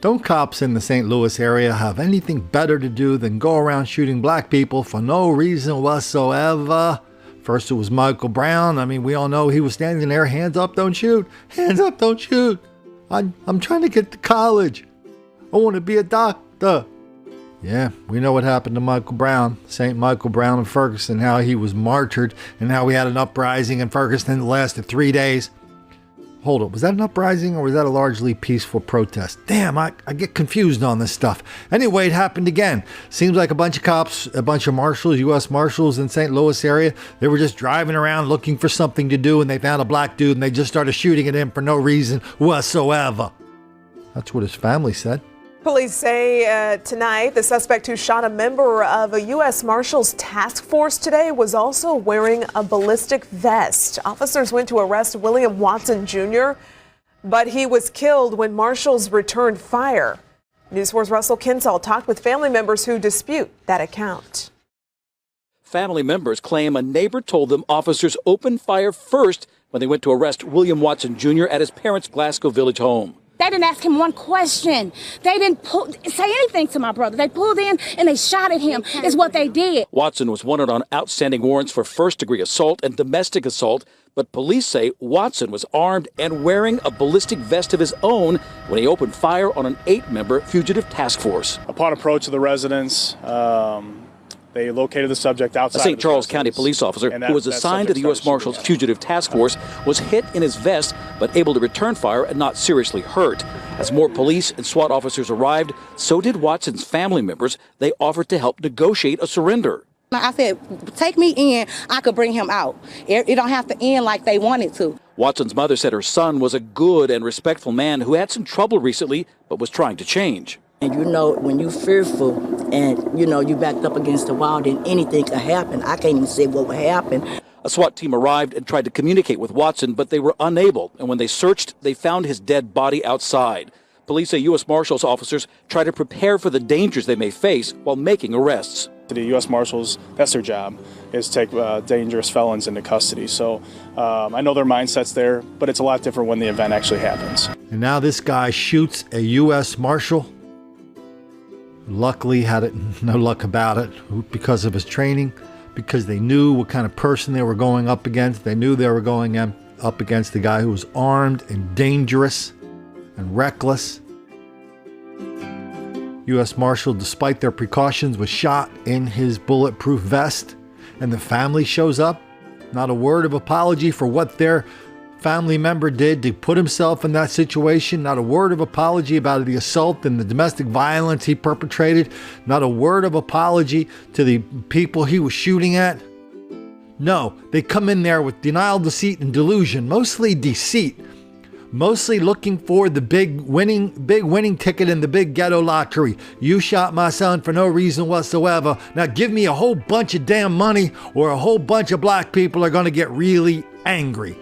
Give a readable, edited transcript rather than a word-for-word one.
Don't cops in the St. Louis area have anything better to do than go around shooting black people for no reason whatsoever? First it was Michael Brown. I mean, we all know he was standing there, hands up, don't shoot. Hands up, don't shoot. I'm trying to get to college. I want to be a doctor. Yeah, we know what happened to Michael Brown, St. Michael Brown in Ferguson, how he was martyred and how we had an uprising in Ferguson that lasted 3 days. Hold up, was that an uprising or was that a largely peaceful protest? Damn, I get confused on this stuff. Anyway, it happened again. Seems like a bunch of cops, a bunch of marshals, U.S. Marshals in St. Louis area, they were just driving around looking for something to do and they found a black dude and they just started shooting at him for no reason whatsoever. That's what his family said. Police say tonight the suspect who shot a member of a U.S. Marshals task force today was also wearing a ballistic vest. Officers went to arrest William Watson Jr., but he was killed when marshals returned fire. News 4's Russell Kinsall talked with family members who dispute that account. Family members claim a neighbor told them officers opened fire first when they went to arrest William Watson Jr. at his parents' Glasgow Village home. They didn't ask him one question. They didn't say anything to my brother. They pulled in and they shot at him, is what they did. Watson was wanted on outstanding warrants for first-degree assault and domestic assault, but police say Watson was armed and wearing a ballistic vest of his own when he opened fire on an 8-member fugitive task force. Upon approach of the residents, they located the subject outside. A St. Charles County police officer who was assigned to the U.S. Marshals Fugitive Task Force was hit in his vest but able to return fire and not seriously hurt. As more police and SWAT officers arrived, so did Watson's family members. They offered to help negotiate a surrender. I said, take me in, I could bring him out. It don't have to end like they wanted to. Watson's mother said her son was a good and respectful man who had some trouble recently but was trying to change. And you know, when you're fearful and, you know, you backed up against the wall, then anything could happen. I can't even say what would happen. A SWAT team arrived and tried to communicate with Watson, but they were unable. And when they searched, they found his dead body outside. Police say U.S. Marshals officers try to prepare for the dangers they may face while making arrests. The U.S. Marshals, that's their job, is to take dangerous felons into custody. So I know their mindset's there, but it's a lot different when the event actually happens. And now this guy shoots a U.S. Marshal. Luckily had no luck about it because of his training, because they knew what kind of person they were going up against. They knew they were going up against the guy who was armed and dangerous and reckless. U.S. Marshal, despite their precautions, was shot in his bulletproof vest, and the family shows up. Not a word of apology for what their family member did to put himself in that situation. Not a word of apology about the assault and the domestic violence he perpetrated. Not a word of apology to the people he was shooting at. No, they come in there with denial, deceit, and delusion, mostly deceit. Mostly looking for the big winning ticket in the big ghetto lottery. You shot my son for no reason whatsoever. Now give me a whole bunch of damn money or a whole bunch of black people are going to get really angry.